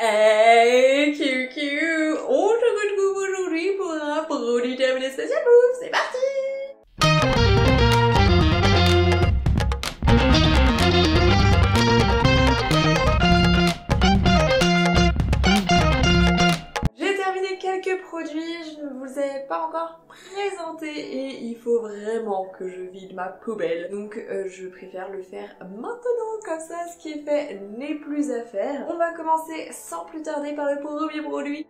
Hey, QQ! On se retrouve aujourd'hui pour un produit terminé spécial bouffe, c'est parti! J'ai terminé quelques produits, je ne vous les avais pas encore présentés et il faut vraiment que je vide ma poubelle. Donc je préfère le faire maintenant, comme ça ce qui est fait n'est plus à faire. On va commencer sans plus tarder par le premier produit.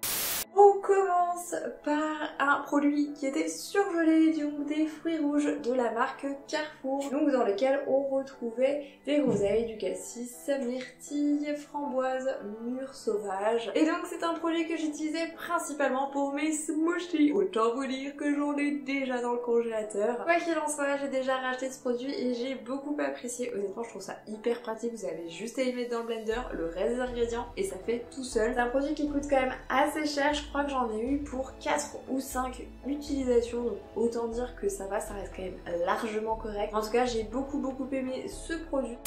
On commence par un produit qui était surgelé, donc des fruits rouges de la marque Carrefour, donc dans lequel on retrouvait des groseilles, du cassis, myrtille, framboise, mûre sauvage. Et donc c'est un produit que j'utilisais principalement pour mes smoothies. Autant vous dire que j'en ai déjà dans le congélateur. Quoi qu'il en soit, j'ai déjà racheté ce produit et j'ai beaucoup apprécié. Honnêtement, je trouve ça hyper pratique. Vous avez juste à y mettre dans le blender le reste des ingrédients et ça fait tout seul. C'est un produit qui coûte quand même assez cher. Je crois que j'en ai eu pour 4 ou 5 utilisations, donc autant dire que ça va, ça reste quand même largement correct. En tout cas, j'ai beaucoup aimé ce produit.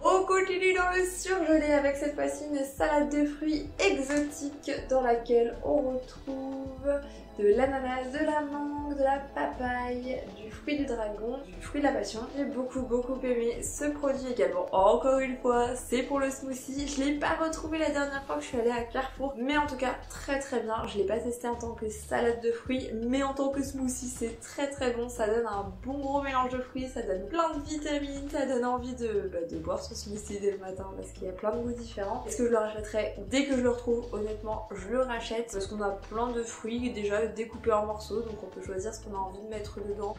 On continue dans le surgelé avec cette fois-ci une salade de fruits exotique dans laquelle on retrouve de l'ananas, de la mangue, de la papaye, du fruit du dragon, du fruit de la passion. J'ai beaucoup aimé ce produit également. Encore une fois, c'est pour le smoothie. Je l'ai pas retrouvé la dernière fois que je suis allée à Carrefour, mais en tout cas très bien. Je l'ai pas testé en tant que salade de fruits, mais en tant que smoothie c'est très bon. Ça donne un bon gros mélange de fruits, ça donne plein de vitamines, ça donne envie de boire son smoothie dès le matin parce qu'il y a plein de goûts différents. Est-ce que je le rachèterai dès que je le retrouve? Honnêtement, je le rachète parce qu'on a plein de fruits déjà découpés en morceaux, donc on peut choisir ce qu'on a envie de mettre dedans.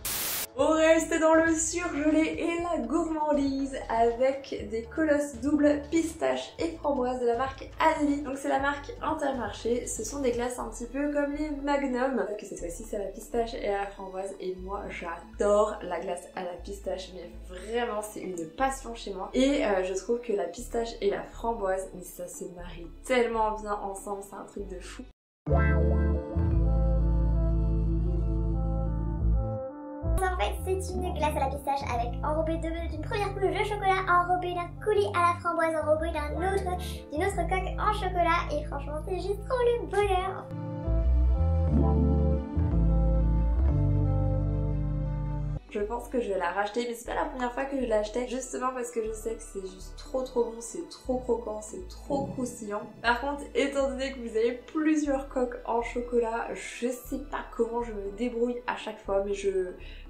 On reste dans le surgelé et la gourmandise avec des colosses double pistache et framboise de la marque Aldi. Donc c'est la marque Intermarché, ce sont des glaces un petit peu comme les Magnum, que cette fois-ci c'est la pistache et la framboise et moi j'adore la glace à la pistache, mais vraiment c'est une passion chez moi. Et je trouve que la pistache et la framboise, mais ça se marie tellement bien ensemble, c'est un truc de fou. En fait, c'est une glace à la pistache avec enrobée d'une première couche de chocolat, enrobée d'un coulis à la framboise, enrobée d'une autre coque en chocolat, et franchement c'est juste trop le bonheur. Je pense que je vais la racheter, mais c'est pas la première fois que je l'achetais, justement parce que je sais que c'est juste trop bon, c'est trop croquant, c'est trop croustillant. Par contre, étant donné que vous avez plusieurs coques en chocolat, je sais pas comment je me débrouille à chaque fois, mais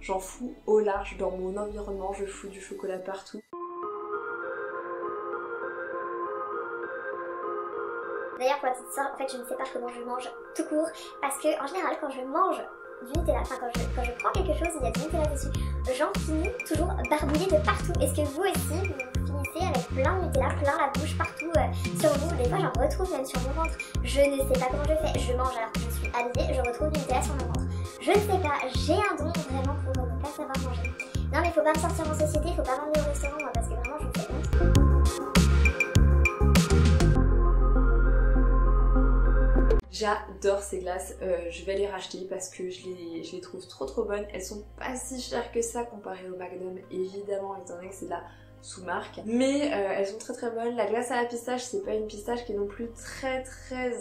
j'en fous au large dans mon environnement, je fous du chocolat partout. D'ailleurs, pour la petite histoire, en fait je ne sais pas comment je mange tout court, parce que en général quand je mange du Nutella, enfin quand je prends quelque chose, il y a du Nutella dessus, j'en finis toujours barbouillée de partout. Est-ce que vous aussi, vous finissez avec plein de Nutella, plein la bouche partout sur vous? Des fois j'en retrouve même sur mon ventre. Je ne sais pas comment je fais, je mange alors que je suis habillée, je retrouve du Nutella sur mon ventre. Je ne sais pas, j'ai un don vraiment pour ne pas savoir manger. Non mais faut pas me sortir en société, faut pas m'emmener au restaurant moi, parce que vraiment je me fais honte. J'adore ces glaces, je vais les racheter parce que je les trouve trop bonnes. Elles sont pas si chères que ça comparées au Magnum, évidemment, étant donné que c'est de la sous-marque. Mais elles sont très bonnes. La glace à la pistache, c'est pas une pistache qui est non plus très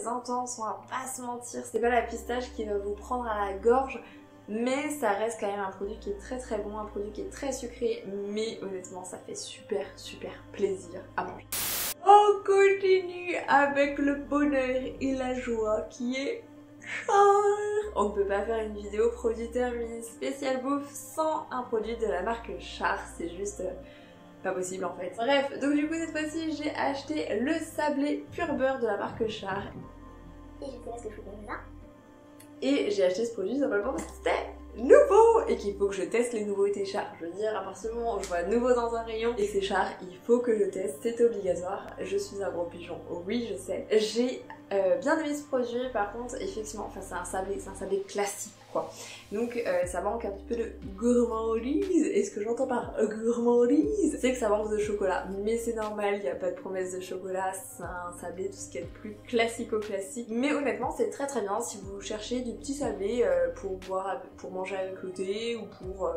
intense, on va pas se mentir. C'est pas la pistache qui va vous prendre à la gorge, mais ça reste quand même un produit qui est très bon, un produit qui est très sucré, mais honnêtement ça fait super plaisir à manger. On continue avec le bonheur et la joie qui est Char. On ne peut pas faire une vidéo produit terminé spécial bouffe sans un produit de la marque Char, c'est juste pas possible en fait. Bref, donc du coup cette fois-ci j'ai acheté le sablé pur beurre de la marque Char. Et je sais pas ce que je fais comme ça. Et j'ai acheté ce produit simplement parce que c'était nouveau et qu'il faut que je teste les nouveautés Char. Je veux dire, à partir du moment où je vois nouveau dans un rayon et que c'est Char, il faut que je teste, c'est obligatoire. Je suis un gros pigeon, oh oui je sais. J'ai bien aimé ce produit, par contre effectivement, enfin c'est un sablé classique quoi. Donc ça manque un petit peu de gourmandise. Et ce que j'entends par gourmandise, c'est que ça manque de chocolat. Mais c'est normal, il n'y a pas de promesse de chocolat, c'est un sablé, tout ce qui est plus classico-classique. Mais honnêtement c'est très bien si vous cherchez du petit sablé pour boire, pour manger avec le thé ou pour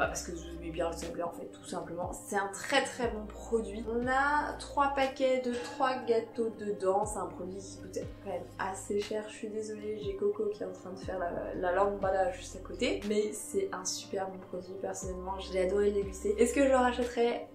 parce que vous aimez bien le sablé en fait, tout simplement. C'est un très très bon produit. On a 3 paquets de 3 gâteaux dedans. C'est un produit qui coûte quand même assez cher. Je suis désolée, j'ai Coco qui est en train de faire la lambada juste à côté. Mais c'est un super bon produit, personnellement. J'ai adoré le déguster. Est-ce que je le rachèterais?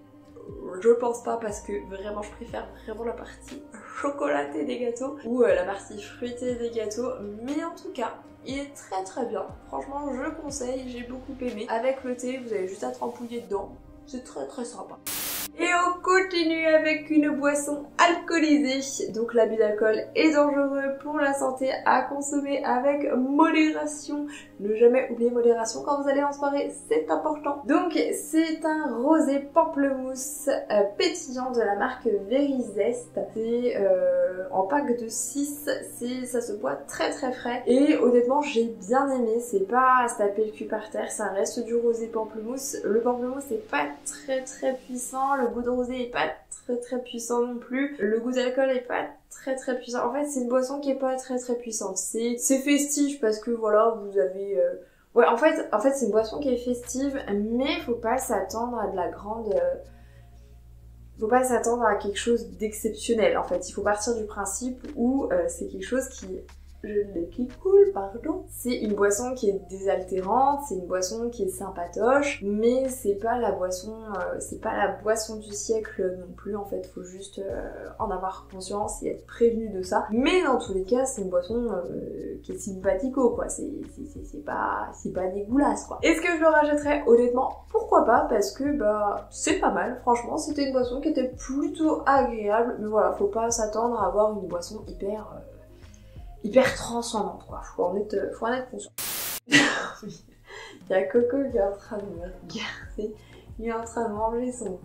Je pense pas, parce que vraiment je préfère vraiment la partie chocolatée des gâteaux ou la partie fruitée des gâteaux, mais en tout cas il est très très bien, franchement je conseille, j'ai beaucoup aimé. Avec le thé vous avez juste à trempouiller dedans, c'est très très sympa. Et on continue avec une boisson alcoolisée. Donc l'abus d'alcool est dangereux pour la santé, à consommer avec modération. Ne jamais oublier modération quand vous allez en soirée, c'est important. Donc c'est un rosé pamplemousse pétillant de la marque Verizest. C'est en pack de 6, ça se boit très très frais. Et honnêtement j'ai bien aimé, c'est pas à se taper le cul par terre, ça reste du rosé pamplemousse. Le pamplemousse c'est pas très très puissant, le goût de rosé est pas très très puissant non plus, le goût d'alcool est pas très très puissant. En fait c'est une boisson qui est pas très très puissante, c'est festif parce que voilà vous avez... Ouais en fait c'est une boisson qui est festive, mais faut pas s'attendre à de la grande... Faut pas s'attendre à quelque chose d'exceptionnel en fait, il faut partir du principe où c'est quelque chose qui... qui coule, pardon. C'est une boisson qui est désaltérante, c'est une boisson qui est sympatoche, mais c'est pas la boisson du siècle non plus en fait, faut juste en avoir conscience et être prévenu de ça. Mais dans tous les cas, c'est une boisson qui est sympathico quoi, c'est pas dégueulasse quoi. Est-ce que je le rachèterais? Honnêtement, pourquoi pas, parce que bah c'est pas mal, franchement, c'était une boisson qui était plutôt agréable, mais voilà, faut pas s'attendre à avoir une boisson hyper transcendante quoi, faut en être conscient. Il y a Coco qui est en train de me regarder, il est en train de manger son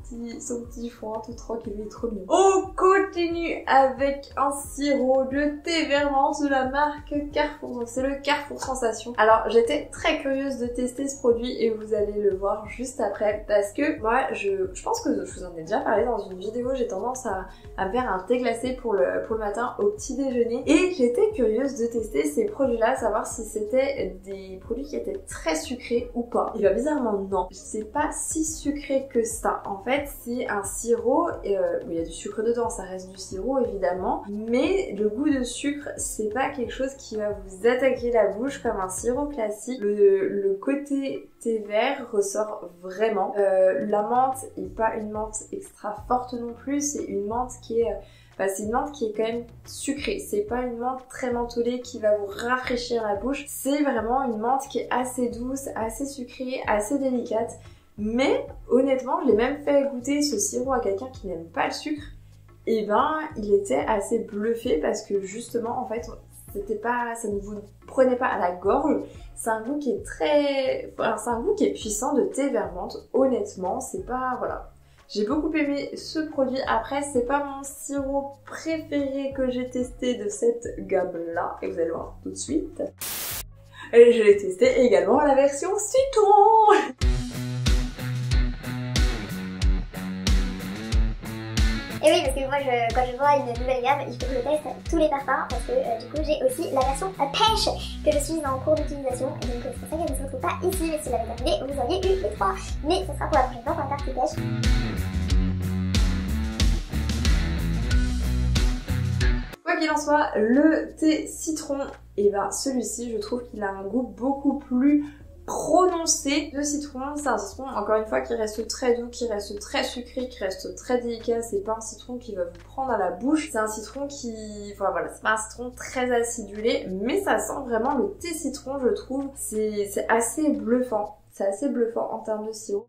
petit foin tout tranquille, il est trop mignon. On continue avec un sirop de thé vert menthe de la marque Carrefour, donc c'est le Carrefour Sensation. Alors j'étais très curieuse de tester ce produit et vous allez le voir juste après, parce que moi je pense que je vous en ai déjà parlé dans une vidéo, j'ai tendance à me faire un thé glacé pour le matin au petit déjeuner, et j'étais curieuse de tester ces produits là, savoir si c'était des produits qui étaient très sucrés ou pas. Et bien bizarrement non, c'est pas si sucré que ça. En fait c'est un sirop, il y a du sucre dedans, ça reste du sirop évidemment, mais le goût de sucre c'est pas quelque chose qui va vous attaquer la bouche comme un sirop classique. Le côté thé vert ressort vraiment. La menthe est pas une menthe extra forte non plus, c'est une menthe qui est c'est une menthe qui est quand même sucrée, c'est pas une menthe très mentholée qui va vous rafraîchir la bouche, c'est vraiment une menthe qui est assez douce, assez sucrée, assez délicate. Mais honnêtement, je l'ai même fait goûter ce sirop à quelqu'un qui n'aime pas le sucre, et ben il était assez bluffé parce que justement en fait ça ne vous prenait pas à la gorge. C'est un goût qui est c'est un goût qui est puissant de thé vert menthe. Honnêtement, c'est pas... voilà. J'ai beaucoup aimé ce produit. Après, c'est pas mon sirop préféré que j'ai testé de cette gamme-là, et vous allez voir tout de suite. Et je l'ai testé également la version citron. Et oui, parce que moi, quand je vois une nouvelle gamme, il faut que je teste tous les parfums, parce que du coup, j'ai aussi la version pêche que je suis en cours d'utilisation, et donc c'est pour ça qu'elle ne se retrouve pas ici, mais si vous l'avez terminé, vous auriez eu les 3. Mais ce sera pour la prochaine fois pour la partie pêche. Quoi qu'il en soit, le thé citron, et ben celui-ci, je trouve qu'il a un goût beaucoup plus prononcé de citron. C'est un citron, encore une fois, qui reste très doux, qui reste très sucré, qui reste très délicat. C'est pas un citron qui va vous prendre à la bouche. C'est un citron qui... enfin voilà, c'est pas un citron très acidulé, mais ça sent vraiment le thé citron, je trouve. C'est assez bluffant. C'est assez bluffant en termes de sirop.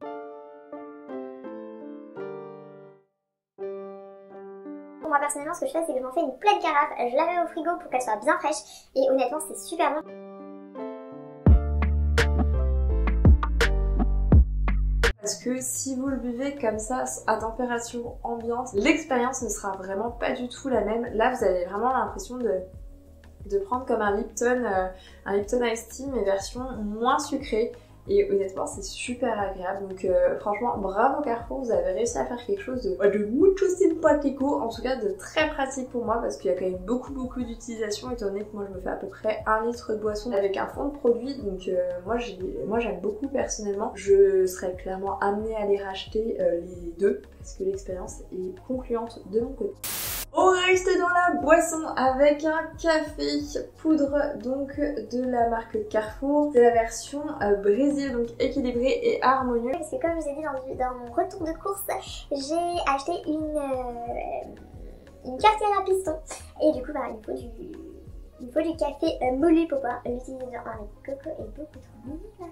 Moi personnellement, ce que je fais, c'est que je m'en fais une pleine carafe, je la mets au frigo pour qu'elle soit bien fraîche, et honnêtement, c'est super bon. Parce que si vous le buvez comme ça à température ambiante, l'expérience ne sera vraiment pas du tout la même. Là vous avez vraiment l'impression de prendre comme un Lipton Ice Tea mais version moins sucrée. et honnêtement c'est super agréable. Donc franchement bravo Carrefour, vous avez réussi à faire quelque chose de mucho simpatico, en tout cas de très pratique pour moi parce qu'il y a quand même beaucoup d'utilisation étant donné que moi je me fais à peu près 1 litre de boisson avec un fond de produit. Donc moi j'aime beaucoup personnellement. Je serais clairement amenée à les racheter les deux parce que l'expérience est concluante de mon côté. On reste dans la boisson avec un café poudre donc de la marque Carrefour. C'est la version Brésil, donc équilibrée et harmonieuse. Parce que comme je vous ai dit dans mon retour de course, j'ai acheté une cafetière à piston et du coup bah, il faut du café moulu pour pouvoir l'utiliser avec coco et beaucoup trop.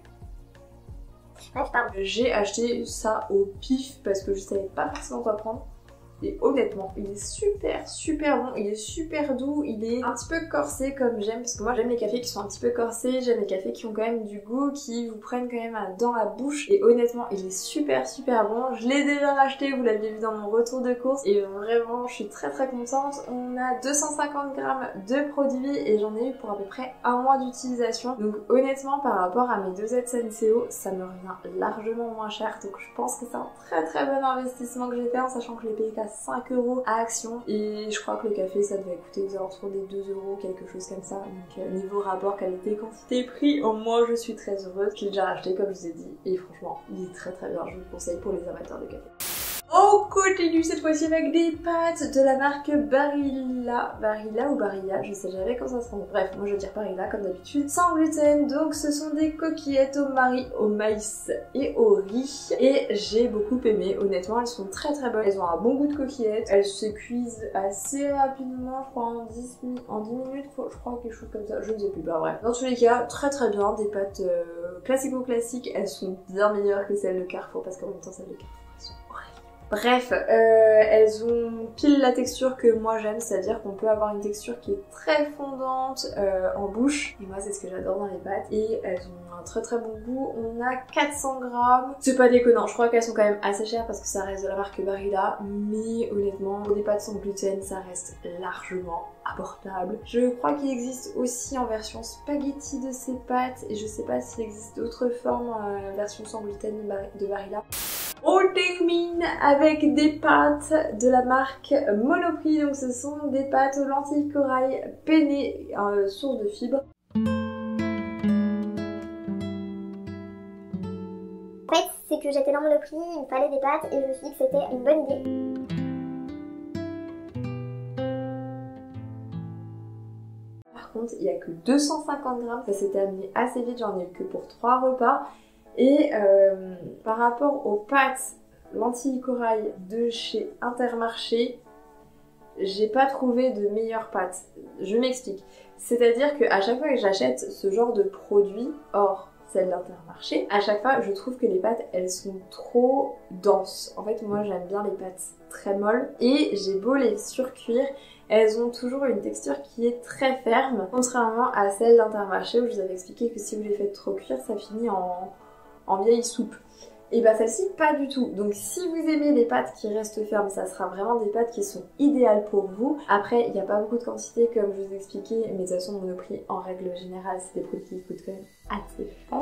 Bref, pardon. J'ai acheté ça au pif parce que je savais pas forcément quoi prendre. Et honnêtement, il est super bon, il est super doux, il est un petit peu corsé comme j'aime, parce que moi j'aime les cafés qui sont un petit peu corsés, j'aime les cafés qui ont quand même du goût, qui vous prennent quand même dans la bouche, et honnêtement il est super bon. Je l'ai déjà racheté, vous l'aviez vu dans mon retour de course, et vraiment je suis très contente. On a 250 grammes de produits et j'en ai eu pour à peu près 1 mois d'utilisation, donc honnêtement par rapport à mes 2 Senseo, ça me revient largement moins cher, donc je pense que c'est un très bon investissement que j'ai fait en sachant que je l'ai payé qu'à 5 € à Action et je crois que le café ça devait coûter aux alentours des 2 €, quelque chose comme ça. Donc niveau rapport qualité quantité prix, au moins je suis très heureuse. Je l'ai déjà acheté comme je vous ai dit et franchement il est très bien, je vous le conseille pour les amateurs de café. On continue cette fois-ci avec des pâtes de la marque Barilla ou Barilla, je sais jamais comment ça se prononce. Bref, moi je vais dire Barilla comme d'habitude. Sans gluten, donc ce sont des coquillettes au maïs et au riz. Et j'ai beaucoup aimé, honnêtement elles sont très bonnes. Elles ont un bon goût de coquillettes, elles se cuisent assez rapidement, je crois en 10 minutes, je crois quelque chose comme ça, je ne sais plus, bah bref. Dans tous les cas, très bien, des pâtes classiques, elles sont bien meilleures que celles de Carrefour parce qu'en même temps celles de Carrefour elles sont horribles. Bref, elles ont pile la texture que moi j'aime, c'est-à-dire qu'on peut avoir une texture qui est très fondante en bouche. Et moi c'est ce que j'adore dans les pâtes. Et elles ont un très bon goût. On a 400 grammes. C'est pas déconnant, je crois qu'elles sont quand même assez chères parce que ça reste de la marque Barilla. Mais honnêtement, pour des pâtes sans gluten, ça reste largement abordable. Je crois qu'il existe aussi en version spaghetti de ces pâtes. Et je sais pas s'il existe d'autres formes version sans gluten de Barilla. On termine avec des pâtes de la marque Monoprix, donc ce sont des pâtes aux lentilles corail peinées, source de fibres. En fait, c'est que j'étais dans Monoprix, il me fallait des pâtes et je me suis dit que c'était une bonne idée. Par contre, il n'y a que 250 grammes, ça s'est terminé assez vite, j'en ai eu que pour 3 repas. Et par rapport aux pâtes lentilles corail de chez Intermarché, j'ai pas trouvé de meilleures pâtes. Je m'explique. C'est-à-dire qu'à chaque fois que j'achète ce genre de produit, hors celle d'Intermarché, à chaque fois je trouve que les pâtes elles sont trop denses. En fait moi j'aime bien les pâtes très molles et j'ai beau les surcuire, elles ont toujours une texture qui est très ferme, contrairement à celle d'Intermarché où je vous avais expliqué que si vous les faites trop cuire ça finit en vieille soupe. Et bah celle-ci pas du tout. Donc si vous aimez les pâtes qui restent fermes, ça sera vraiment des pâtes qui sont idéales pour vous. Après il n'y a pas beaucoup de quantité comme je vous ai expliqué, mais de toute façon Monoprix en règle générale c'est des produits qui coûtent quand même assez cher.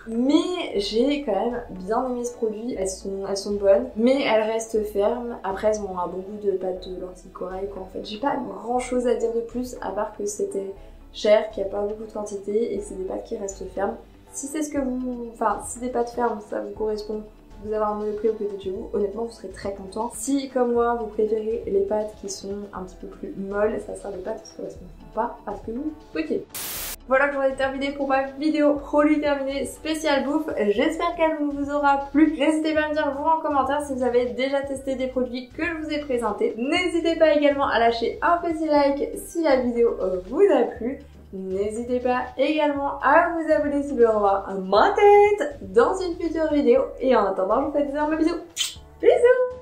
Mais j'ai quand même bien aimé ce produit, elles sont bonnes, mais elles restent fermes. Après elles ont un bon goût de pâte de lentilles corail quoi en fait. J'ai pas grand chose à dire de plus à part que c'était cher, qu'il n'y a pas beaucoup de quantité et que c'est des pâtes qui restent fermes. Si c'est ce que si des pâtes fermes ça vous correspond, vous avez un Monoprix au côté de chez vous, honnêtement vous serez très content. Si comme moi vous préférez les pâtes qui sont un petit peu plus molles, ça sera des pâtes qui ne correspondent pas à ce que vous souhaitez. Voilà, j'en ai terminé pour ma vidéo produit terminé spéciale bouffe. J'espère qu'elle vous aura plu. N'hésitez pas à me dire vous en commentaire si vous avez déjà testé des produits que je vous ai présentés. N'hésitez pas également à lâcher un petit like si la vidéo vous a plu. N'hésitez pas également à vous abonner si vous voulez revoir ma tête dans une future vidéo. Et en attendant, je vous fais des énormes bisous. Bisous!